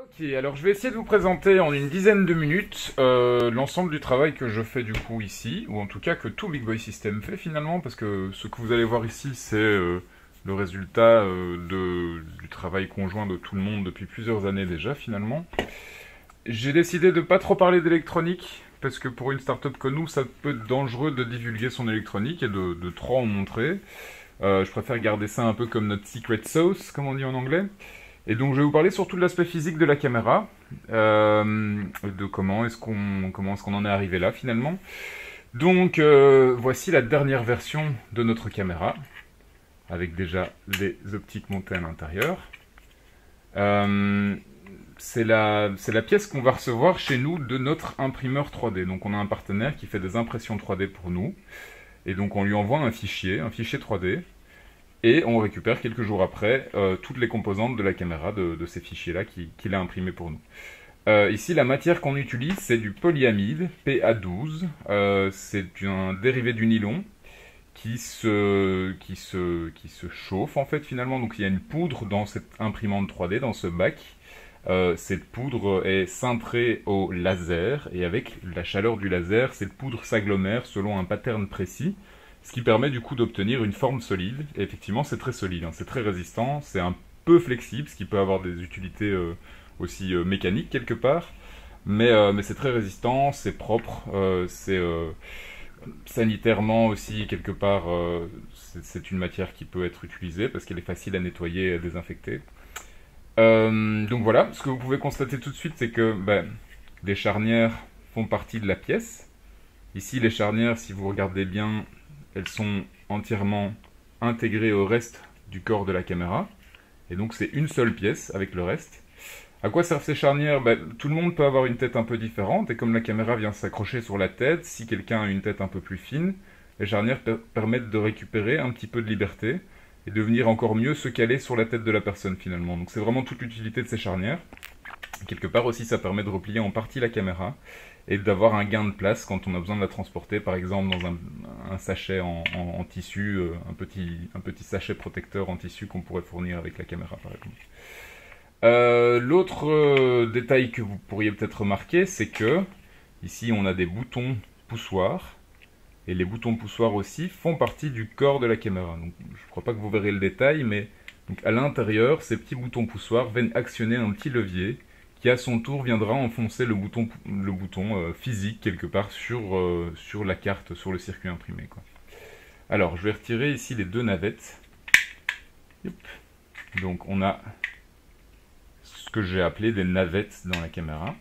Ok, alors je vais essayer de vous présenter en une dizaine de minutes l'ensemble du travail que je fais du coup ici, ou en tout cas que tout Big Boy System fait finalement, parce que ce que vous allez voir ici c'est le résultat du travail conjoint de tout le monde depuis plusieurs années déjà finalement. J'ai décidé de pas trop parler d'électronique, parce que pour une startup comme nous ça peut être dangereux de divulguer son électronique et de trop en montrer. Je préfère garder ça un peu comme notre secret sauce, comme on dit en anglais. Et donc je vais vous parler surtout de l'aspect physique de la caméra, de comment est-ce qu'on en est arrivé là finalement. Donc voici la dernière version de notre caméra, avec déjà les optiques montées à l'intérieur. C'est la pièce qu'on va recevoir chez nous de notre imprimeur 3D. Donc on a un partenaire qui fait des impressions 3D pour nous, et donc on lui envoie un fichier 3D. Et on récupère quelques jours après toutes les composantes de la caméra de ces fichiers-là qu'il a imprimés pour nous. Ici, la matière qu'on utilise, c'est du polyamide, PA12. C'est un dérivé du nylon qui se chauffe en fait finalement. Donc il y a une poudre dans cette imprimante 3D, dans ce bac. Cette poudre est cintrée au laser et avec la chaleur du laser, cette poudre s'agglomère selon un pattern précis. Ce qui permet du coup d'obtenir une forme solide. Et effectivement, c'est très solide, hein, c'est très résistant, c'est un peu flexible, ce qui peut avoir des utilités aussi mécaniques quelque part. Mais c'est très résistant, c'est propre, c'est sanitairement aussi quelque part, c'est une matière qui peut être utilisée parce qu'elle est facile à nettoyer et à désinfecter. Donc voilà, ce que vous pouvez constater tout de suite, c'est que les charnières font partie de la pièce. Ici, les charnières, si vous regardez bien, elles sont entièrement intégrées au reste du corps de la caméra. Et donc c'est une seule pièce avec le reste. À quoi servent ces charnières? Tout le monde peut avoir une tête un peu différente. Et comme la caméra vient s'accrocher sur la tête, si quelqu'un a une tête un peu plus fine, les charnières permettent de récupérer un petit peu de liberté et de venir encore mieux se caler sur la tête de la personne finalement. Donc c'est vraiment toute l'utilité de ces charnières. Quelque part aussi, ça permet de replier en partie la caméra et d'avoir un gain de place quand on a besoin de la transporter, par exemple dans un sachet en tissu, un petit sachet protecteur en tissu qu'on pourrait fournir avec la caméra, par exemple. L'autre détail que vous pourriez peut-être remarquer, c'est que ici on a des boutons poussoirs, et les boutons poussoirs aussi font partie du corps de la caméra. Donc, je ne crois pas que vous verrez le détail, mais donc, à l'intérieur, ces petits boutons poussoirs viennent actionner un petit levier qui à son tour viendra enfoncer le bouton physique quelque part sur la carte, sur le circuit imprimé, quoi. Alors, je vais retirer ici les deux navettes. Yep. Donc, on a ce que j'ai appelé des navettes dans la caméra,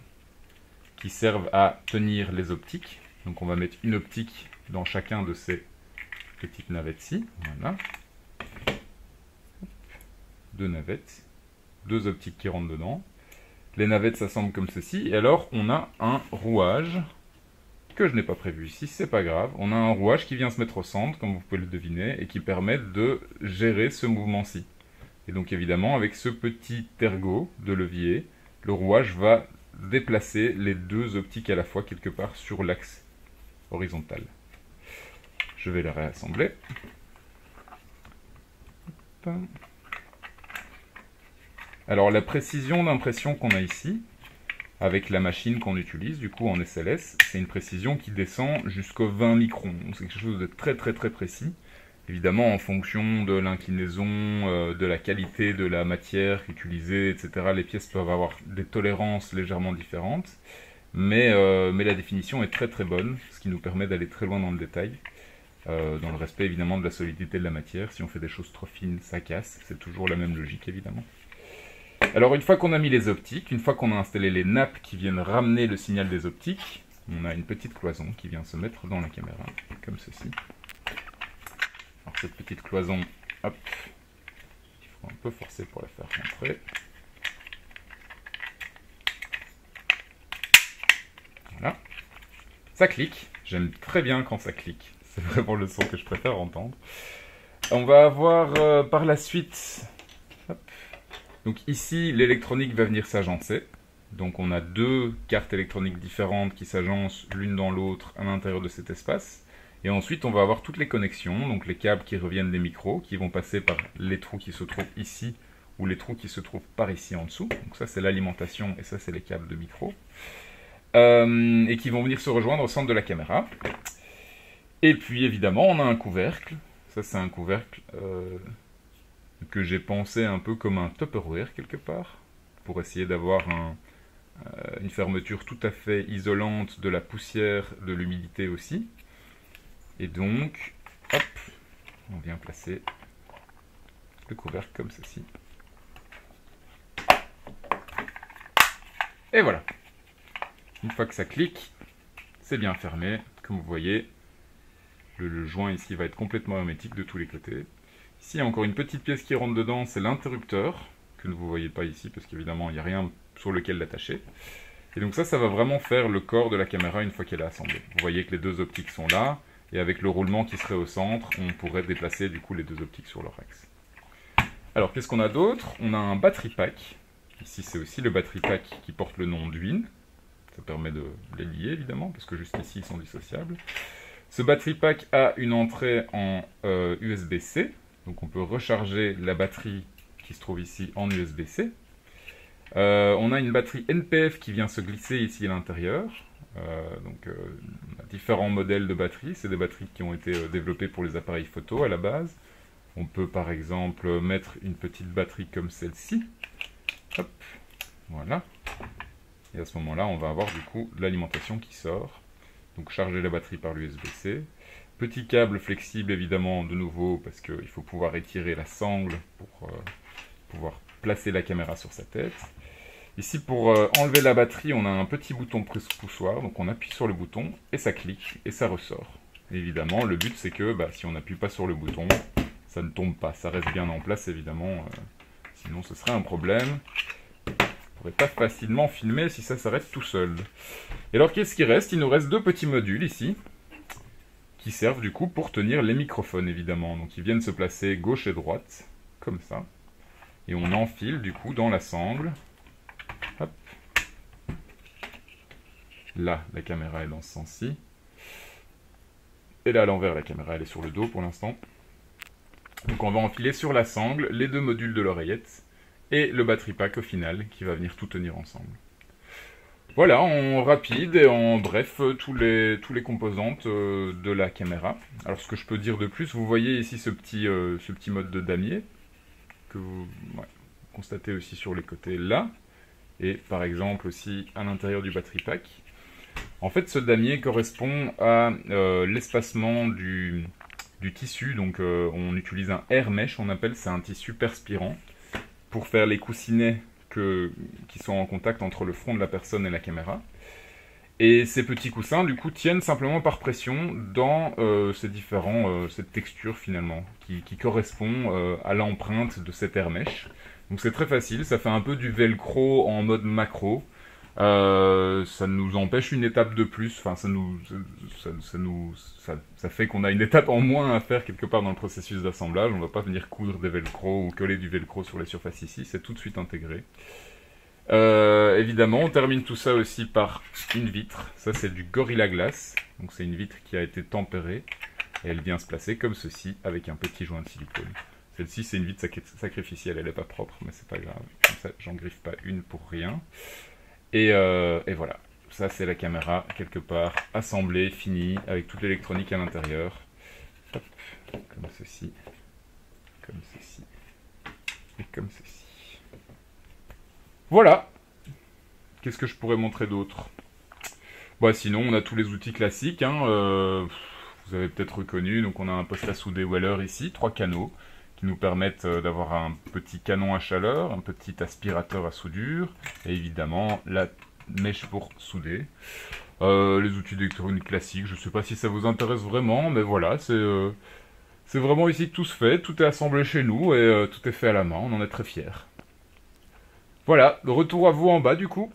qui servent à tenir les optiques. Donc, on va mettre une optique dans chacun de ces petites navettes-ci. Voilà. Deux navettes, deux optiques qui rentrent dedans. Les navettes s'assemblent comme ceci, et alors on a un rouage que je n'ai pas prévu ici, c'est pas grave. On a un rouage qui vient se mettre au centre, comme vous pouvez le deviner, et qui permet de gérer ce mouvement-ci. Et donc évidemment, avec ce petit ergot de levier, le rouage va déplacer les deux optiques à la fois quelque part sur l'axe horizontal. Je vais les réassembler. Hop. Alors la précision d'impression qu'on a ici, avec la machine qu'on utilise, du coup en SLS, c'est une précision qui descend jusqu'aux 20 microns. C'est quelque chose de très très très précis. Évidemment en fonction de l'inclinaison, de la qualité de la matière utilisée, etc. Les pièces peuvent avoir des tolérances légèrement différentes. Mais la définition est très très bonne, ce qui nous permet d'aller très loin dans le détail. Dans le respect évidemment de la solidité de la matière. Si on fait des choses trop fines, ça casse. C'est toujours la même logique évidemment. Alors une fois qu'on a mis les optiques, une fois qu'on a installé les nappes qui viennent ramener le signal des optiques, on a une petite cloison qui vient se mettre dans la caméra, comme ceci. Alors cette petite cloison, hop, il faut un peu forcer pour la faire rentrer. Voilà. Ça clique, j'aime très bien quand ça clique, c'est vraiment le son que je préfère entendre. On va avoir par la suite... Hop. Donc ici, l'électronique va venir s'agencer. Donc on a deux cartes électroniques différentes qui s'agencent l'une dans l'autre à l'intérieur de cet espace. Et ensuite, on va avoir toutes les connexions, donc les câbles qui reviennent des micros, qui vont passer par les trous qui se trouvent ici ou les trous qui se trouvent par ici en dessous. Donc ça c'est l'alimentation et ça c'est les câbles de micro. Et qui vont venir se rejoindre au centre de la caméra. Et puis évidemment on a un couvercle. Ça c'est un couvercle que j'ai pensé un peu comme un Tupperware quelque part, pour essayer d'avoir une fermeture tout à fait isolante de la poussière, de l'humidité aussi. Et donc, hop, on vient placer le couvercle comme ceci. Et voilà. Une fois que ça clique, c'est bien fermé. Comme vous voyez, le joint ici va être complètement hermétique de tous les côtés. Ici, il y a encore une petite pièce qui rentre dedans, c'est l'interrupteur, que vous ne voyez pas ici, parce qu'évidemment, il n'y a rien sur lequel l'attacher. Et donc ça va vraiment faire le corps de la caméra une fois qu'elle est assemblée. Vous voyez que les deux optiques sont là, et avec le roulement qui serait au centre, on pourrait déplacer du coup les deux optiques sur leur axe. Alors, qu'est-ce qu'on a d'autre? On a un battery pack. Ici, c'est aussi le battery pack qui porte le nom d'Win. Ça permet de les lier, évidemment, parce que juste ici, ils sont dissociables. Ce battery pack a une entrée en USB-C. Donc on peut recharger la batterie qui se trouve ici en USB-C. On a une batterie NPF qui vient se glisser ici à l'intérieur. On a différents modèles de batteries. C'est des batteries qui ont été développées pour les appareils photo à la base. On peut par exemple mettre une petite batterie comme celle-ci. Hop, voilà. Et à ce moment-là, on va avoir du coup l'alimentation qui sort. Donc charger la batterie par l'USB-C. Petit câble flexible évidemment de nouveau parce qu'il faut pouvoir étirer la sangle pour pouvoir placer la caméra sur sa tête. Ici pour enlever la batterie on a un petit bouton poussoir, donc on appuie sur le bouton et ça clique et ça ressort. Et évidemment le but c'est que si on n'appuie pas sur le bouton, ça ne tombe pas, ça reste bien en place évidemment, sinon ce serait un problème. On ne pourrait pas facilement filmer si ça s'arrête tout seul. Et alors qu'est-ce qui reste? Il nous reste deux petits modules ici, qui servent du coup pour tenir les microphones évidemment. Donc ils viennent se placer gauche et droite, comme ça. Et on enfile du coup dans la sangle. Hop. Là, la caméra est dans ce sens-ci. Et là, à l'envers, la caméra elle est sur le dos pour l'instant. Donc on va enfiler sur la sangle les deux modules de l'oreillette et le battery pack au final qui va venir tout tenir ensemble. Voilà, en rapide et en bref, tous les composantes de la caméra. Alors ce que je peux dire de plus, vous voyez ici ce petit mode de damier, que vous constatez aussi sur les côtés là, et par exemple aussi à l'intérieur du battery pack. En fait ce damier correspond à l'espacement du tissu, donc on utilise un air mesh, on appelle, c'est un tissu perspirant, pour faire les coussinets qui sont en contact entre le front de la personne et la caméra. Et ces petits coussins, du coup, tiennent simplement par pression dans cette texture, finalement, qui correspond à l'empreinte de cet air mesh. Donc c'est très facile, ça fait un peu du velcro en mode macro. Ça nous empêche une étape de plus, enfin ça fait qu'on a une étape en moins à faire quelque part dans le processus d'assemblage. On ne va pas venir coudre des velcro ou coller du velcro sur les surfaces ici, c'est tout de suite intégré. Évidemment, on termine tout ça aussi par une vitre. Ça c'est du Gorilla Glass, donc c'est une vitre qui a été tempérée et elle vient se placer comme ceci avec un petit joint de silicone. Celle-ci c'est une vitre sacrificielle, elle n'est pas propre, mais c'est pas grave, comme ça j'en griffe pas une pour rien. Et voilà, ça c'est la caméra quelque part assemblée, finie, avec toute l'électronique à l'intérieur. Hop, comme ceci et comme ceci. Voilà. Qu'est-ce que je pourrais montrer d'autre? Sinon on a tous les outils classiques, vous avez peut-être reconnu, donc on a un poste à souder Weller ici, 3 canaux, qui nous permettent d'avoir un petit canon à chaleur, un petit aspirateur à soudure, et évidemment la mèche pour souder. Les outils d'électronique classiques, je ne sais pas si ça vous intéresse vraiment, mais voilà, c'est vraiment ici que tout se fait, tout est assemblé chez nous, et tout est fait à la main, on en est très fiers. Voilà, retour à vous en bas du coup.